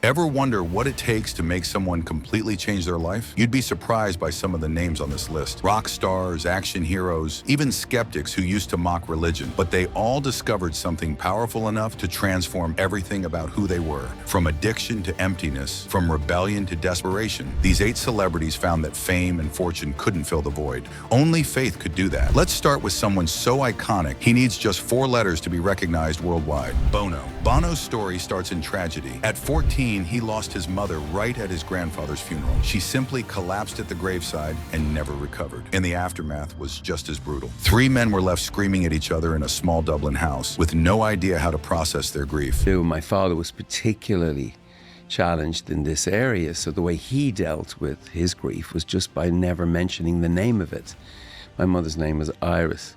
Ever wonder what it takes to make someone completely change their life? You'd be surprised by some of the names on this list. Rock stars, action heroes, even skeptics who used to mock religion, but they all discovered something powerful enough to transform everything about who they were. From addiction to emptiness, from rebellion to desperation, these 8 celebrities found that fame and fortune couldn't fill the void. Only faith could do that. Let's start with someone so iconic, he needs just 4 letters to be recognized worldwide. Bono. Bono's story starts in tragedy. At 14, he lost his mother right at his grandfather's funeral. She simply collapsed at the graveside and never recovered. And the aftermath was just as brutal. 3 men were left screaming at each other in a small Dublin house with no idea how to process their grief. My father was particularly challenged in this area, so the way he dealt with his grief was just by never mentioning the name of it. My mother's name was Iris.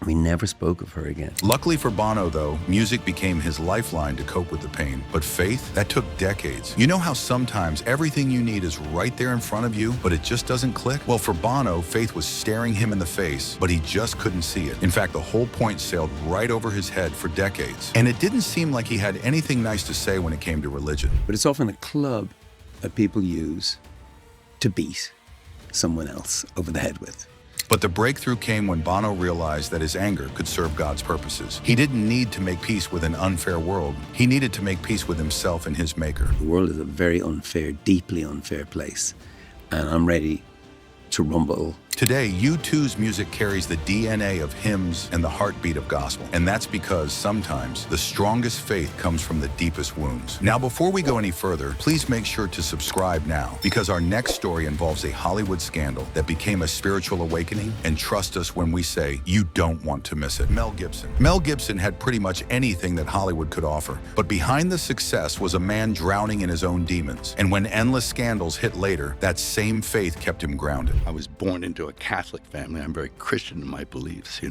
We never spoke of her again. Luckily for Bono, though, music became his lifeline to cope with the pain. But faith, that took decades. You know how sometimes everything you need is right there in front of you, but it just doesn't click? Well, for Bono, faith was staring him in the face, but he just couldn't see it. In fact, the whole point sailed right over his head for decades. And it didn't seem like he had anything nice to say when it came to religion. But it's often a club that people use to beat someone else over the head with. But the breakthrough came when Bono realized that his anger could serve God's purposes. He didn't need to make peace with an unfair world. He needed to make peace with himself and his maker. The world is a very unfair, deeply unfair place, and I'm ready to rumble. Today, U2's music carries the DNA of hymns and the heartbeat of gospel. And that's because sometimes the strongest faith comes from the deepest wounds. Now, before we go any further, please make sure to subscribe now, because our next story involves a Hollywood scandal that became a spiritual awakening. And trust us when we say you don't want to miss it. Mel Gibson. Mel Gibson had pretty much anything that Hollywood could offer. But behind the success was a man drowning in his own demons. And when endless scandals hit later, that same faith kept him grounded. I was born into a Catholic family. I'm very Christian in my beliefs,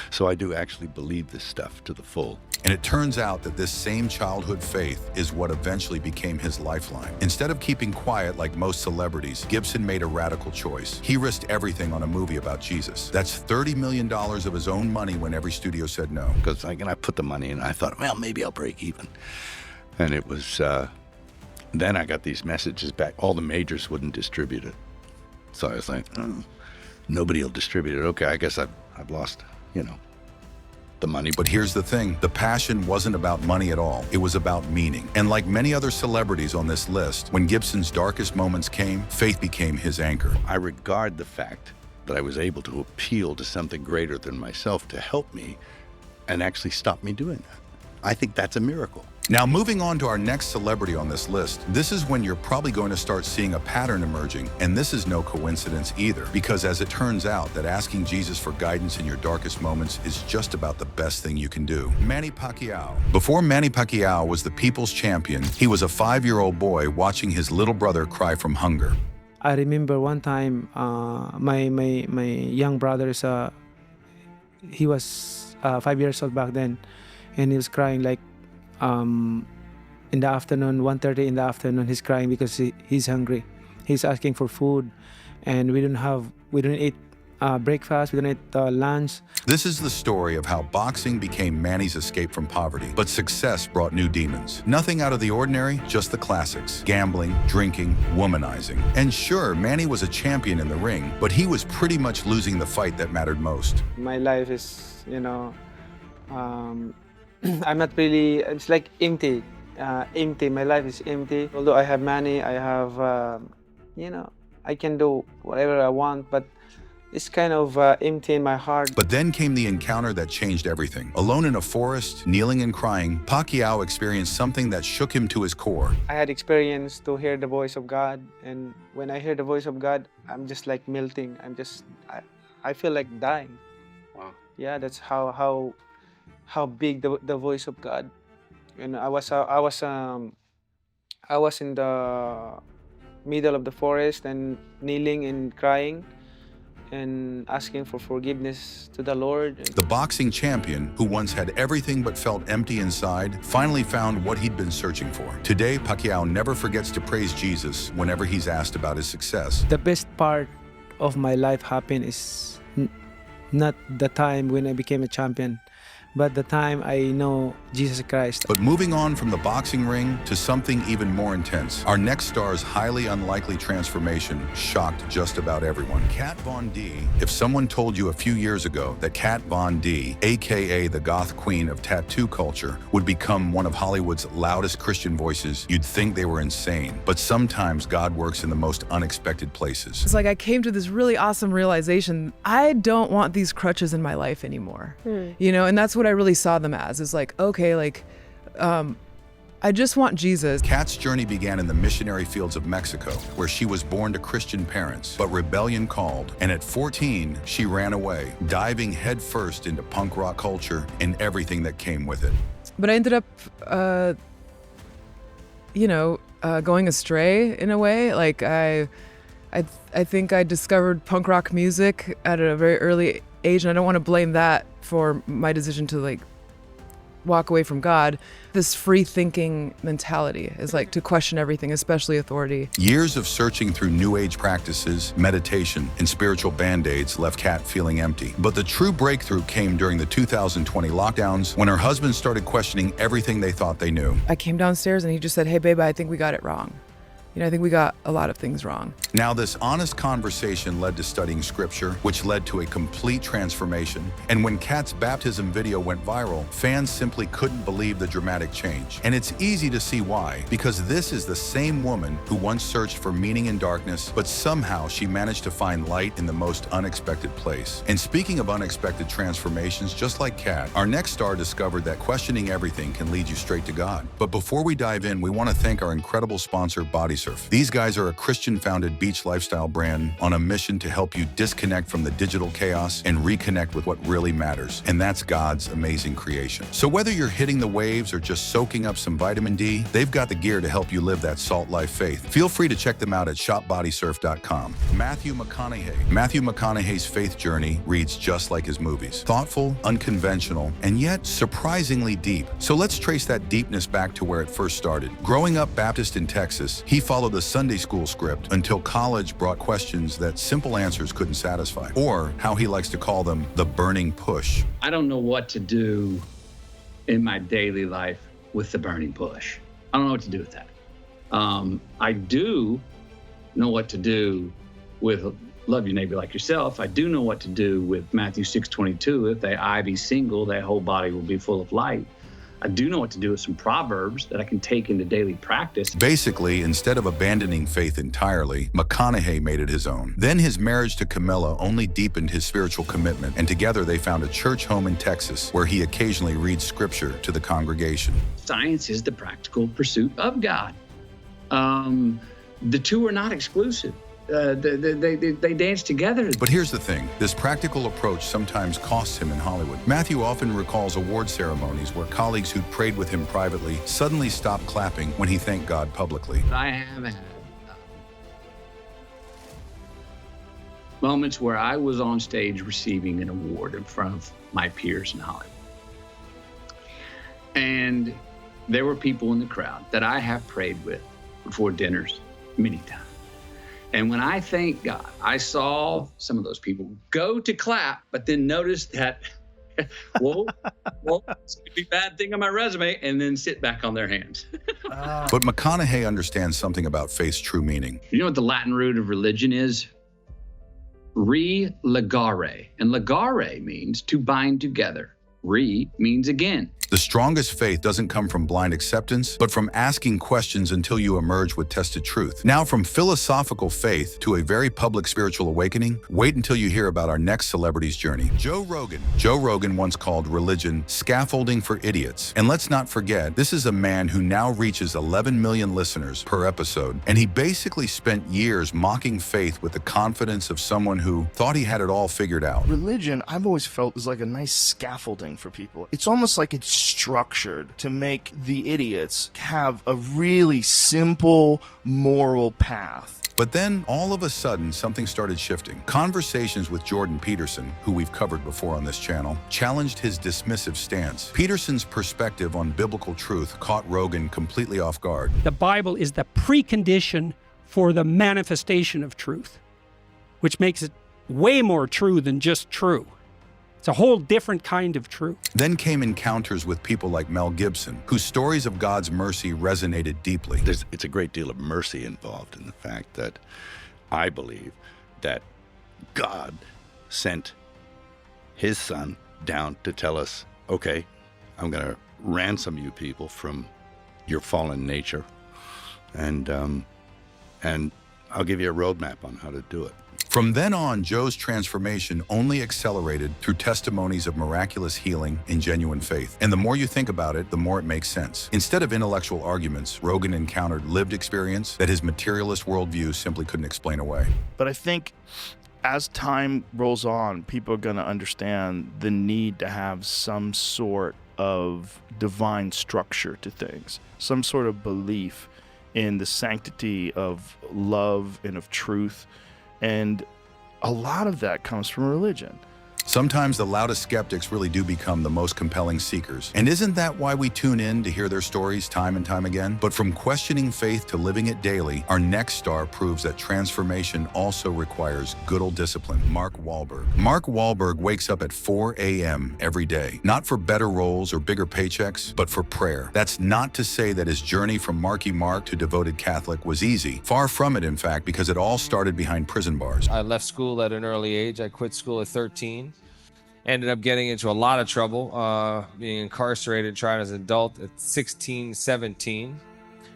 So I do actually believe this stuff to the full. And it turns out that this same childhood faith is what eventually became his lifeline. Instead of keeping quiet like most celebrities, Gibson made a radical choice. He risked everything on a movie about Jesus. That's $30 million of his own money when every studio said no. Because I put the money in, and I thought, well, maybe I'll break even. And it was, then I got these messages back. All the majors wouldn't distribute it. So I was like, nobody will distribute it. Okay, I guess I've lost, the money. But here's the thing, the passion wasn't about money at all. It was about meaning. And like many other celebrities on this list, when Gibson's darkest moments came, faith became his anchor. I regard the fact that I was able to appeal to something greater than myself to help me and actually stop me doing that. I think that's a miracle. Now, moving on to our next celebrity on this list, this is when you're probably going to start seeing a pattern emerging, and this is no coincidence either, because as it turns out that asking Jesus for guidance in your darkest moments is just about the best thing you can do. Manny Pacquiao. Before Manny Pacquiao was the people's champion, he was a 5-year-old boy watching his little brother cry from hunger. I remember one time, my young brother he was 5 years old back then, and he was crying like, in the afternoon, 1:30 in the afternoon, he's crying because he's hungry. He's asking for food, and we don't eat breakfast, we don't eat lunch. This is the story of how boxing became Manny's escape from poverty, but success brought new demons. Nothing out of the ordinary, just the classics: gambling, drinking, womanizing. And sure, Manny was a champion in the ring, but he was pretty much losing the fight that mattered most. My life is, I'm not really, it's like empty. My life is empty. Although I have money, I have, I can do whatever I want, but it's kind of empty in my heart. But then came the encounter that changed everything. Alone in a forest, kneeling and crying, Pacquiao experienced something that shook him to his core. I had experience to hear the voice of God, and when I hear the voice of God, I'm just like melting. I feel like dying. Wow. Yeah, that's how big the voice of God. And I was in the middle of the forest and kneeling and crying and asking for forgiveness to the Lord. The boxing champion, who once had everything but felt empty inside, finally found what he'd been searching for. Today, Pacquiao never forgets to praise Jesus whenever he's asked about his success. The best part of my life happened is not the time when I became a champion, But the time I know Jesus Christ. But moving on from the boxing ring to something even more intense, our next star's highly unlikely transformation shocked just about everyone. Kat Von D. If someone told you a few years ago that Kat Von D, aka the goth queen of tattoo culture, would become one of Hollywood's loudest Christian voices, you'd think they were insane. But sometimes God works in the most unexpected places. It's like I came to this really awesome realization. I don't want these crutches in my life anymore. You know, and that's what I really saw them as, is like, okay, like, I just want Jesus. Kat's journey began in the missionary fields of Mexico, where she was born to Christian parents, but rebellion called, and at 14, she ran away, diving headfirst into punk rock culture and everything that came with it. But I ended up, going astray in a way. Like I think I discovered punk rock music at a very early age, and I don't want to blame that for my decision to like walk away from God. This free thinking mentality is like to question everything, especially authority. Years of searching through New Age practices, meditation, and spiritual band-aids left Kat feeling empty. But the true breakthrough came during the 2020 lockdowns when her husband started questioning everything they thought they knew. I came downstairs and he just said, "Hey, babe, I think we got it wrong. You know, I think we got a lot of things wrong." Now, this honest conversation led to studying scripture, which led to a complete transformation. And when Kat's baptism video went viral, fans simply couldn't believe the dramatic change. And it's easy to see why, because this is the same woman who once searched for meaning in darkness, but somehow she managed to find light in the most unexpected place. And speaking of unexpected transformations, just like Kat, our next star discovered that questioning everything can lead you straight to God. But before we dive in, we want to thank our incredible sponsor, Body Surf. These guys are a Christian-founded beach lifestyle brand on a mission to help you disconnect from the digital chaos and reconnect with what really matters, and that's God's amazing creation. So whether you're hitting the waves or just soaking up some vitamin D, they've got the gear to help you live that salt life faith. Feel free to check them out at shopbodysurf.com. Matthew McConaughey. Matthew McConaughey's faith journey reads just like his movies. Thoughtful, unconventional, and yet surprisingly deep. So let's trace that deepness back to where it first started. Growing up Baptist in Texas, he followed the Sunday school script until college brought questions that simple answers couldn't satisfy, or how he likes to call them, the burning push. I don't know what to do in my daily life with the burning push. I don't know what to do with that. I do know what to do with love your neighbor like yourself. I do know what to do with Matthew 6:22. If thy eye be single, thy whole body will be full of light. I do know what to do with some proverbs that I can take into daily practice. Basically, instead of abandoning faith entirely, McConaughey made it his own. Then his marriage to Camilla only deepened his spiritual commitment, and together they found a church home in Texas where he occasionally reads scripture to the congregation. Science is the practical pursuit of God. The two are not exclusive. They dance together. But here's the thing, this practical approach sometimes costs him in Hollywood. Matthew often recalls award ceremonies where colleagues who'd prayed with him privately suddenly stopped clapping when he thanked God publicly. I have had moments where I was on stage receiving an award in front of my peers in Hollywood. And there were people in the crowd that I have prayed with before dinners many times. And when I thank God, I saw some of those people go to clap, but then notice that, whoa, it's going to be a bad thing on my resume, and then sit back on their hands. But McConaughey understands something about faith's true meaning. You know what the Latin root of religion is? Re-legare. And legare means to bind together. Re means again. The strongest faith doesn't come from blind acceptance, but from asking questions until you emerge with tested truth. Now, from philosophical faith to a very public spiritual awakening, wait until you hear about our next celebrity's journey. Joe Rogan. Joe Rogan once called religion scaffolding for idiots. And let's not forget, this is a man who now reaches 11 million listeners per episode. And he basically spent years mocking faith with the confidence of someone who thought he had it all figured out. Religion, I've always felt, is like a nice scaffolding for people. It's almost like it's structured to make the idiots have a really simple moral path. But then, all of a sudden, something started shifting. Conversations with Jordan Peterson, who we've covered before on this channel, challenged his dismissive stance. Peterson's perspective on biblical truth caught Rogan completely off guard. The Bible is the precondition for the manifestation of truth, which makes it way more true than just true. It's a whole different kind of truth. Then came encounters with people like Mel Gibson, whose stories of God's mercy resonated deeply. It's a great deal of mercy involved in the fact that I believe that God sent his son down to tell us, okay, I'm going to ransom you people from your fallen nature, and I'll give you a roadmap on how to do it. From then on, Joe's transformation only accelerated through testimonies of miraculous healing and genuine faith. And the more you think about it, the more it makes sense. Instead of intellectual arguments, Rogan encountered lived experience that his materialist worldview simply couldn't explain away. But I think as time rolls on, people are going to understand the need to have some sort of divine structure to things, some sort of belief in the sanctity of love and of truth. And a lot of that comes from religion. Sometimes the loudest skeptics really do become the most compelling seekers. And isn't that why we tune in to hear their stories time and time again? But from questioning faith to living it daily, our next star proves that transformation also requires good old discipline. Mark Wahlberg. Mark Wahlberg wakes up at 4 a.m. every day, not for better roles or bigger paychecks, but for prayer. That's not to say that his journey from Marky Mark to devoted Catholic was easy. Far from it, in fact, because it all started behind prison bars. I left school at an early age. I quit school at 13. Ended up getting into a lot of trouble, being incarcerated, tried as an adult at 16, 17.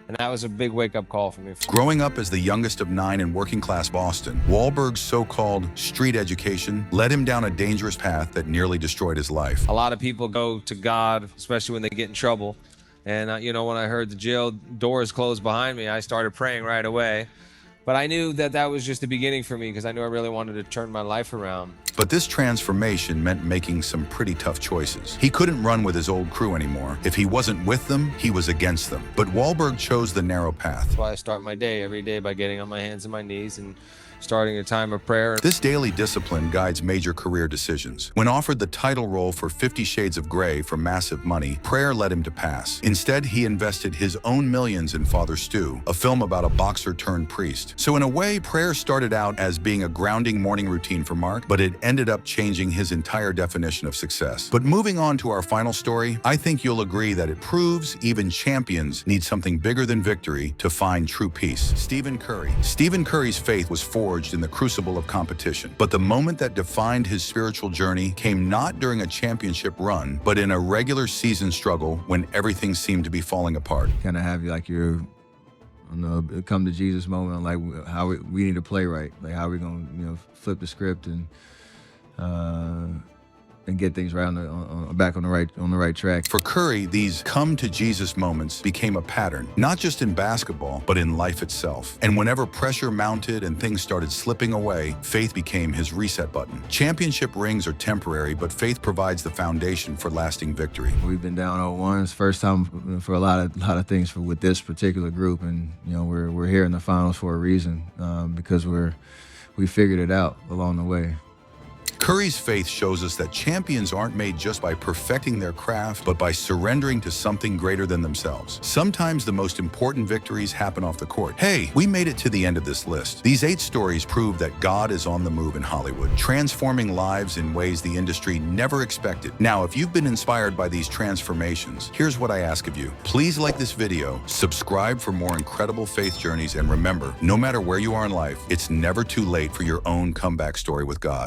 And that was a big wake-up call for me. Growing up as the youngest of 9 in working-class Boston, Wahlberg's so-called street education led him down a dangerous path that nearly destroyed his life. A lot of people go to God, especially when they get in trouble. And, you know, when I heard the jail doors close behind me, I started praying right away. But I knew that that was just the beginning for me because I knew I really wanted to turn my life around. But this transformation meant making some pretty tough choices. He couldn't run with his old crew anymore. If he wasn't with them, he was against them. But Wahlberg chose the narrow path. That's why I start my day every day by getting on my hands and my knees and starting a time of prayer. This daily discipline guides major career decisions. When offered the title role for 50 Shades of Grey for massive money, prayer led him to pass. Instead, he invested his own millions in Father Stu, a film about a boxer turned priest. So in a way, prayer started out as being a grounding morning routine for Mark, but it ended up changing his entire definition of success. But moving on to our final story, I think you'll agree that it proves even champions need something bigger than victory to find true peace. Stephen Curry. Stephen Curry's faith was forged in the crucible of competition. But the moment that defined his spiritual journey came not during a championship run, but in a regular season struggle when everything seemed to be falling apart. Kind of have like your, come to Jesus moment, like how we need to play right, like how we're gonna, flip the script and get things right back on the right track. For Curry, these come to Jesus moments became a pattern, not just in basketball, but in life itself. And whenever pressure mounted and things started slipping away, faith became his reset button. Championship rings are temporary, but faith provides the foundation for lasting victory. We've been down 0-1. It's the first time for a lot of things with this particular group, and we're here in the finals for a reason, because we figured it out along the way. Curry's faith shows us that champions aren't made just by perfecting their craft, but by surrendering to something greater than themselves. Sometimes the most important victories happen off the court. Hey, we made it to the end of this list. These 8 stories prove that God is on the move in Hollywood, transforming lives in ways the industry never expected. Now, if you've been inspired by these transformations, here's what I ask of you. Please like this video, subscribe for more incredible faith journeys, and remember, no matter where you are in life, it's never too late for your own comeback story with God.